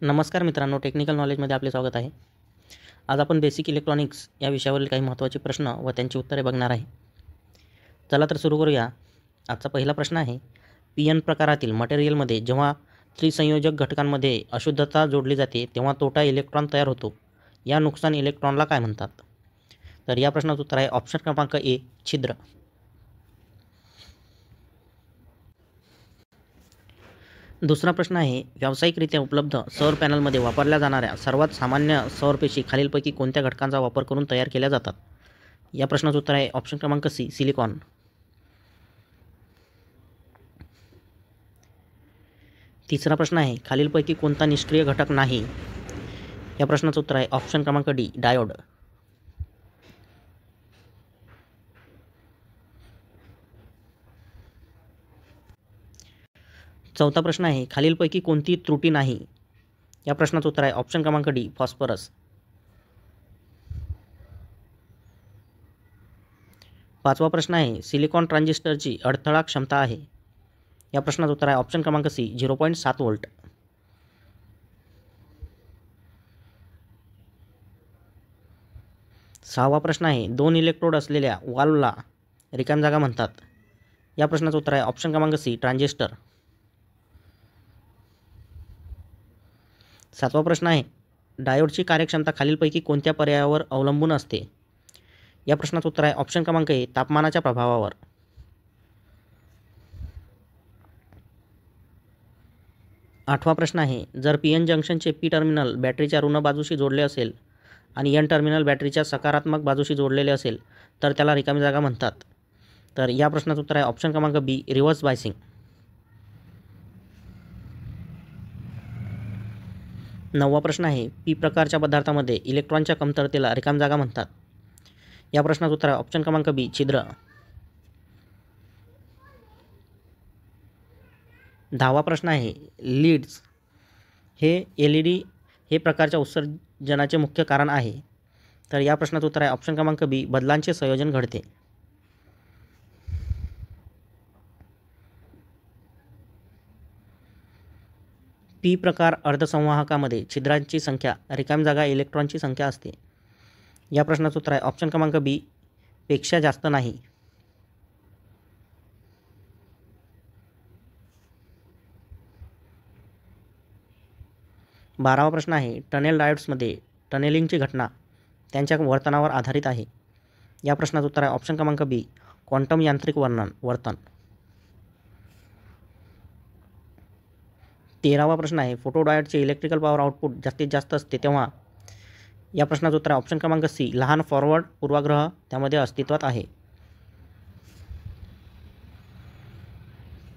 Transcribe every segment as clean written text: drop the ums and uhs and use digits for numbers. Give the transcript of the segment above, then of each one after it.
नमस्कार मित्रांनो, टेक्निकल नॉलेजमध्ये आपले स्वागत आहे. आज आपण बेसिक इलेक्ट्रॉनिक्स या विषयावरील काही महत्त्वाचे प्रश्न व त्यांची उत्तरे बघणार आहे. चला तर सुरू करूया. आजचा पहिला प्रश्न आहे, पी-एन प्रकारातील मटेरियलमध्ये जेव्हा त्रिसंयोजक घटकांमध्ये अशुद्धता जोडली जाते तेव्हा तोटा इलेक्ट्रॉन तयार होतो. या नुकसान इलेक्ट्रॉनला काय म्हणतात? तर या प्रश्नाचं उत्तर आहे ऑप्शन क्रमांक ए, छिद्र. दुसरा प्रश्न आहे, व्यावसायिकरित्या उपलब्ध सौर पॅनलमध्ये वापरल्या जाणाऱ्या सर्वात सामान्य सौरपेशी खालीलपैकी कोणत्या घटकांचा वापर करून तयार केल्या जातात? या प्रश्नाचं उत्तर आहे ऑप्शन क्रमांक सी, सिलिकॉन. तिसरा प्रश्न आहे, खालीलपैकी कोणता निष्क्रिय घटक नाही? या प्रश्नाचं उत्तर आहे ऑप्शन क्रमांक डी, डायोड. चौथा प्रश्न आहे, खालीलपैकी कोणती त्रुटी नाही? या प्रश्नाचं उत्तर आहे ऑप्शन क्रमांक डी, फॉस्फरस. पाचवा प्रश्न आहे, सिलिकॉन ट्रान्झिस्टरची अडथळा क्षमता आहे. या प्रश्नाचं उत्तर आहे ऑप्शन क्रमांक सी, 0.7 व्होल्ट. सहावा प्रश्न आहे, 2 इलेक्ट्रोड असलेल्या वाल्वला रिकामी जागा म्हणतात. या प्रश्नाचं उत्तर आहे ऑप्शन क्रमांक सी, ट्रान्झिस्टर. सातवा प्रश्न आहे, डायोडची कार्यक्षमता खालीलपैकी कोणत्या पर्यायावर अवलंबून असते? या प्रश्नाचं उत्तर आहे ऑप्शन क्रमांक ए, तापमानाच्या प्रभावावर. आठवा प्रश्न आहे, जर पी-एन जंक्शनचे पी टर्मिनल बॅटरीच्या ऋण बाजूशी जोडले असेल आणि एन टर्मिनल बॅटरीच्या सकारात्मक बाजूशी जोडलेले असेल तर त्याला रिकामी जागा म्हणतात. तर या प्रश्नाचं उत्तर आहे ऑप्शन क्रमांक बी, रिव्हर्स बायसिंग. नववा प्रश्न आहे, पी प्रकारच्या पदार्थामध्ये इलेक्ट्रॉनच्या कमतरतेला रिकामी जागा म्हणतात. या प्रश्नाचं उत्तर आहे ऑप्शन क्रमांक बी, छिद्र. 10वा प्रश्न आहे, लीड्स हे LED हे प्रकारच्या उत्सर्जनाचे मुख्य कारण आहे. तर या प्रश्नाचं उत्तर आहे ऑप्शन क्रमांक बी, बदलांचे संयोजन घडते. पी प्रकार अर्धसंवाहकामध्ये छिद्रांची संख्या रिकामी जागा इलेक्ट्रॉनची संख्या असते. या प्रश्नाचं उत्तर आहे ऑप्शन क्रमांक बी, पेक्षा जास्त नाही. 12वा प्रश्न आहे, टनेल डायोड्समध्ये टनेलिंगची घटना त्यांच्या वर्तनावर आधारित आहे. या प्रश्नाचं उत्तर आहे ऑप्शन क्रमांक बी, क्वांटम यांत्रिक वर्तन. 13वा प्रश्न आहे, फोटोडायोडचे इलेक्ट्रिकल पॉवर आउटपुट जास्तीत जास्त असते तेव्हा? या प्रश्नाचं उत्तर आहे ऑप्शन क्रमांक सी, लहान फॉरवर्ड पूर्वाग्रह त्यामध्ये अस्तित्वात आहे.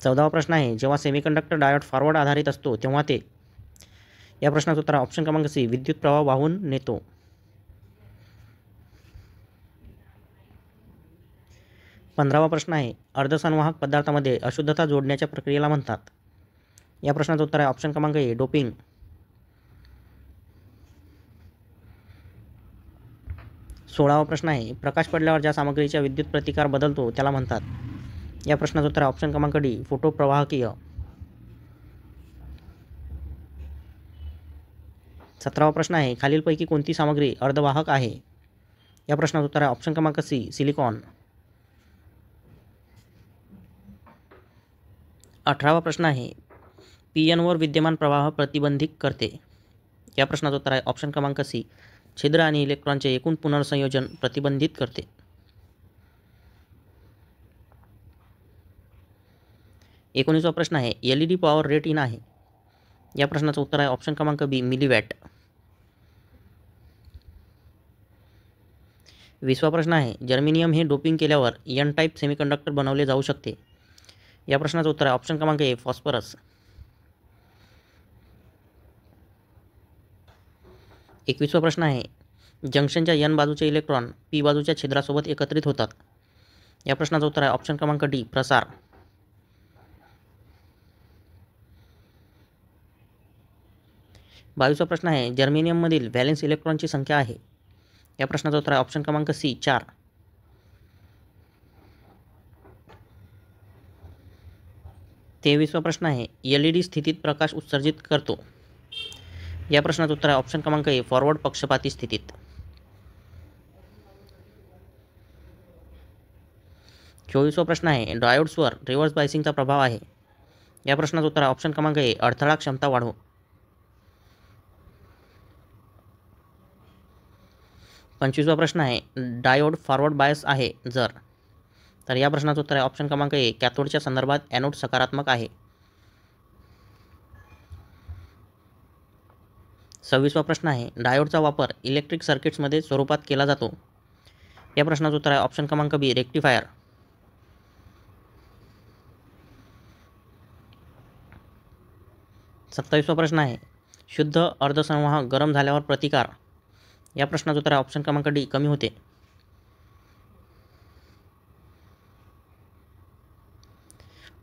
14वा प्रश्न आहे, जेव्हा सेमीकंडक्टर डायोड फॉरवर्ड आधारित असतो तेव्हा ते? या प्रश्नाचं उत्तर आहे ऑप्शन क्रमांक सी, विद्युत प्रवाह वाहून नेतो. 15वा प्रश्न आहे, अर्धसंवाहक पदार्थामध्ये अशुद्धता जोडण्याच्या प्रक्रियेला म्हणतात. या प्रश्नाचं उत्तर आहे ऑप्शन क्रमांक ए, डोपिंग. 16वा प्रश्न आहे, प्रकाश पडल्यावर ज्या सामग्रीचा विद्युत प्रतिकार बदलतो त्याला म्हणतात. या प्रश्नाचं उत्तर आहे ऑप्शन क्रमांक डी, फोटोप्रवाहकीय. 17वा प्रश्न आहे, खालीलपैकी कोणती सामग्री अर्धवाहक आहे? या प्रश्नाचं उत्तर आहे ऑप्शन क्रमांक सी, सिलिकॉन. 18वा प्रश्न आहे, पी-एनवर विद्यमान प्रवाह प्रतिबंधित करते. या प्रश्नाचं उत्तर आहे ऑप्शन क्रमांक सी, छिद्र आणि इलेक्ट्रॉनचे एकूण पुनर्संयोजन प्रतिबंधित करते. 19वा प्रश्न आहे, LED पॉवर रेट इन आहे. या प्रश्नाचं उत्तर आहे ऑप्शन क्रमांक बी, मिलीवॅट. 20वा प्रश्न आहे, जर्मेनियम हे डोपिंग केल्यावर एन टाईप सेमीकंडक्टर बनवले जाऊ शकते. या प्रश्नाचं उत्तर आहे ऑप्शन क्रमांक ए, फॉस्फरस. 21वा प्रश्न आहे, जंक्शनच्या एन बाजूचे इलेक्ट्रॉन पी बाजूच्या छिद्रासोबत एकत्रित होतात. या प्रश्नाचं उत्तर आहे ऑप्शन क्रमांक डी, प्रसार. 22वा प्रश्न आहे, जर्मेनियममधील व्हॅलेन्स इलेक्ट्रॉनची संख्या आहे. या प्रश्नाचं उत्तर आहे ऑप्शन क्रमांक सी, 4. 23वा प्रश्न आहे, LED स्थितीत प्रकाश उत्सर्जित करतो. या प्रश्नाचं उत्तर आहे ऑप्शन क्रमांक ए फॉरवर्ड पक्षपाती स्थितीत. 24वा प्रश्न आहे डायोड्सवर रिव्हर्स बायसिंगचा प्रभाव आहे. या प्रश्नाचं उत्तर आहे ऑप्शन क्रमांक ए अडथळा क्षमता वाढवू. 25वा प्रश्न आहे डायोड फॉरवर्ड बायस आहे जर. तर या प्रश्नाचं उत्तर आहे ऑप्शन क्रमांक ए कॅथोडच्या संदर्भात ॲनोड सकारात्मक आहे. 26वा प्रश्न आहे डायोडचा वापर इलेक्ट्रिक सर्किट्समध्ये स्वरूपात केला जातो. या प्रश्नाचं उत्तर आहे ऑप्शन क्रमांक बी रेक्टिफायर. 27वा प्रश्न आहे शुद्ध अर्धसंवाहक गरम झाल्यावर प्रतिकार. या प्रश्नाचं उत्तर आहे ऑप्शन क्रमांक डी कमी होते.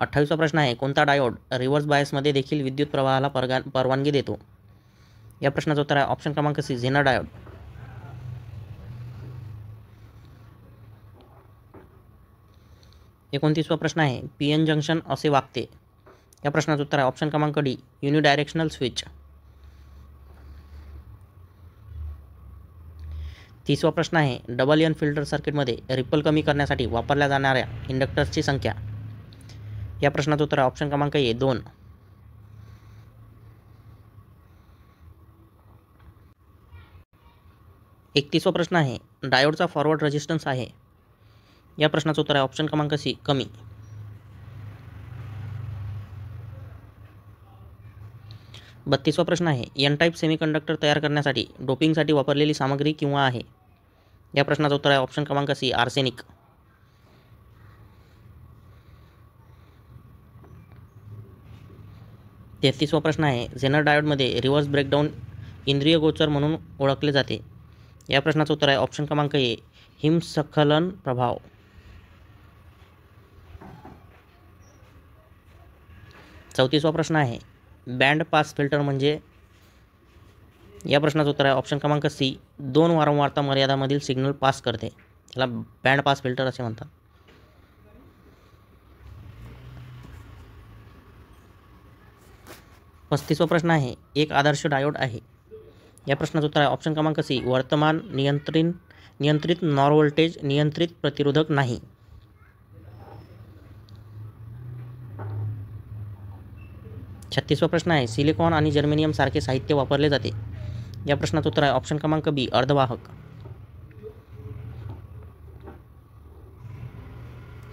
28वा प्रश्न आहे कोणता डायोड रिव्हर्स बायसमध्ये देखील विद्युत प्रवाहाला परवानगी देतो. या प्रश्नाचं उत्तर आहे ऑप्शन क्रमांक सी झेनर डायोड. 29वा प्रश्न आहे पी एन जंक्शन असे वागते. या प्रश्नाचं उत्तर आहे ऑप्शन क्रमांक डी युनिडायरेक्शनल स्विच. 30वा प्रश्न आहे डबल एन फिल्टर सर्किटमध्ये रिपल कमी करण्यासाठी वापरल्या जाणाऱ्या इंडक्टर्सची संख्या. या प्रश्नाचं उत्तर आहे ऑप्शन क्रमांक ए 2. 31वा प्रश्न आहे डायोडचा फॉरवर्ड रेजिस्टन्स आहे. या प्रश्नाचं उत्तर आहे ऑप्शन क्रमांक सी कमी. 32वा प्रश्न आहे एन टाईप सेमीकंडक्टर तयार करण्यासाठी डोपिंगसाठी वापरलेली सामग्री किंवा आहे. या प्रश्नाचं उत्तर आहे ऑप्शन क्रमांक सी आर्सेनिक. 33वा प्रश्न आहे झेनर डायोडमध्ये रिव्हर्स ब्रेकडाऊन इंद्रियगोचर म्हणून ओळखले जाते. या प्रश्नाचं उत्तर आहे ऑप्शन क्रमांक ए हिमस्खलन प्रभाव. 34वा प्रश्न आहे बँड पास फिल्टर म्हणजे. या प्रश्नाचं उत्तर आहे ऑप्शन क्रमांक सी 2 वारंवारता मर्यादामधील सिग्नल पास करते. त्याला बँड पास फिल्टर असे म्हणतात. 35वा प्रश्न आहे एक आदर्श डायोड आहे. या प्रश्नाचं उत्तर आहे ऑप्शन क्रमांक सी वर्तमान नियंत्रित नॉर व्होल्टेज नियंत्रित प्रतिरोधक नाही. 36वा प्रश्न आहे सिलिकॉन आणि जर्मेनियम सारखे साहित्य वापरले जाते. या प्रश्नाचं उत्तर आहे ऑप्शन क्रमांक बी अर्धवाहक.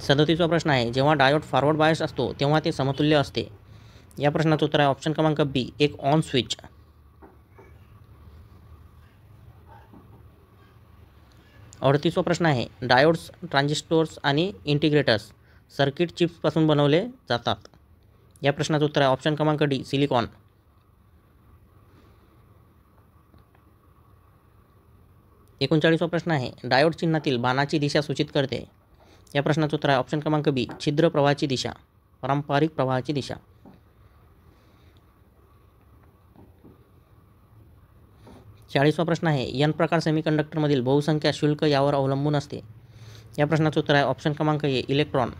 37वा प्रश्न आहे जेव्हा डायोड फॉरवर्ड बायस असतो तेव्हा ते समतुल्य असते. या प्रश्नाचं उत्तर आहे ऑप्शन क्रमांक बी एक ऑन स्विच. 38वा प्रश्न आहे डायोड्स ट्रान्झिस्टर्स आणि इंटिग्रेटर्स सर्किट चिप्सपासून बनवले जातात. या प्रश्नाचं उत्तर आहे ऑप्शन क्रमांक डी सिलिकॉन. 39वा प्रश्न आहे डायोड चिन्हातील बाणाची दिशा सूचित करते. या प्रश्नाचं उत्तर आहे ऑप्शन क्रमांक बी छिद्र प्रवाहाची दिशा पारंपरिक प्रवाहाची दिशा. 40वा प्रश्न आहे एन प्रकार सेमीकंडक्टरमधील बहुसंख्या शुल्क यावर अवलंबून असते. या प्रश्नाचं उत्तर आहे ऑप्शन क्रमांक ए इलेक्ट्रॉन.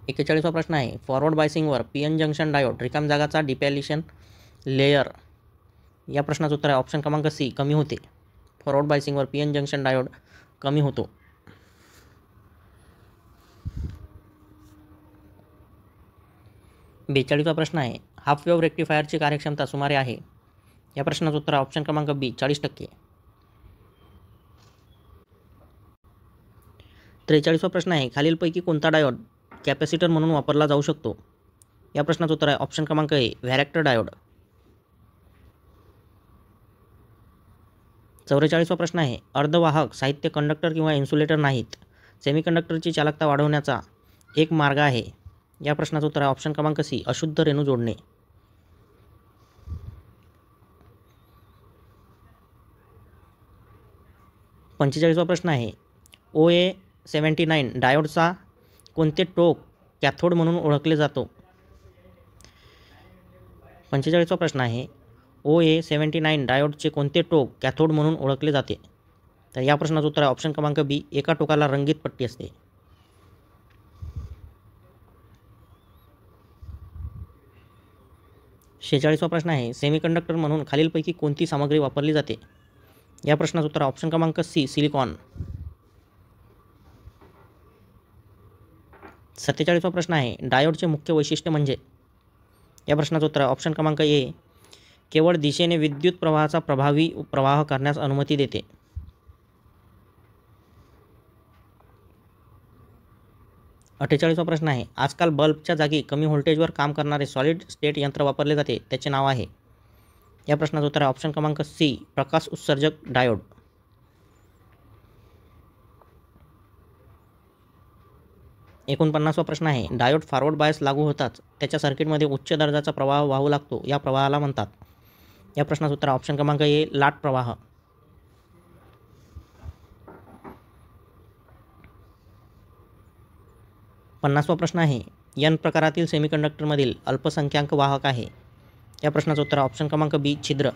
41वा प्रश्न आहे फॉरवर्ड बायसिंगवर पी एन जंक्शन डायोड रिकाम जागाचा डिपॅलिशन लेयर. या प्रश्नाचं उत्तर आहे ऑप्शन क्रमांक सी कमी होते. फॉरवर्ड बायसिंगवर पी एन जंक्शन डायोड कमी होतो. 42वा प्रश्न आहे हाफ वेव्ह रेक्टिफायरची कार्यक्षमता सुमारे आहे. या प्रश्नाचं उत्तर आहे ऑप्शन क्रमांक बी 40%. 43वा प्रश्न आहे खालीलपैकी कोणता डायोड कॅपॅसिटर म्हणून वापरला जाऊ शकतो. या प्रश्नाचं उत्तर आहे ऑप्शन क्रमांक ए व्हॅरेक्टर डायोड. 44वा प्रश्न आहे अर्धवाहक साहित्य कंडक्टर किंवा इन्सुलेटर नाहीत. सेमीकंडक्टरची चालकता वाढवण्याचा एक मार्ग आहे. या प्रश्नाचं उत्तर आहे ऑप्शन क्रमांक सी अशुद्ध रेणू जोडणे. 45वा प्रश्न आहे OA79 डायोडचा कोणते टोक कॅथोड म्हणून ओळखले जातो. 45वा प्रश्न आहे OA79 डायोडचे कोणते टोक कॅथोड म्हणून ओळखले जाते. तर या प्रश्नाचं उत्तर आहे ऑप्शन क्रमांक बी एका टोकाला रंगीत पट्टी असते. 46वा प्रश्न आहे, सेमीकंडक्टर म्हणून खालीलपैकी कोणती सामग्री वापरली जाते? या प्रश्नाचं उत्तर ऑप्शन क्रमांक सी, सिलिकॉन. 47वा प्रश्न आहे, डायोडचे मुख्य वैशिष्ट्य म्हणजे? या प्रश्नाचं उत्तर ऑप्शन क्रमांक ए, केवळ दिशेने विद्युत प्रवाहाचा प्रभावी प्रवाह करण्यास अनुमती देते. 48वा प्रश्न आहे, आजकाल बल्बच्या जागी कमी व्होल्टेजवर काम करणारे सॉलिड स्टेट यंत्र वापरले जाते, त्याचे नाव आहे? या प्रश्नाचं उत्तर ऑप्शन क्रमांक सी, प्रकाश उत्सर्जक डायोड. 49वा प्रश्न आहे, डायोड फॉरवर्ड बायस लागू होताच त्याच्या सर्किटमध्ये उच्च दर्जाचा प्रवाह वाहू लागतो, या प्रवाहाला म्हणतात? या प्रश्नाचं उत्तर ऑप्शन क्रमांक ए, लाट प्रवाह. 50वा प्रश्न आहे, एन प्रकारातील सेमीकंडक्टरमधील अल्पसंख्याक वाहक आहे? या प्रश्नाचं उत्तर ऑप्शन क्रमांक बी, छिद्र.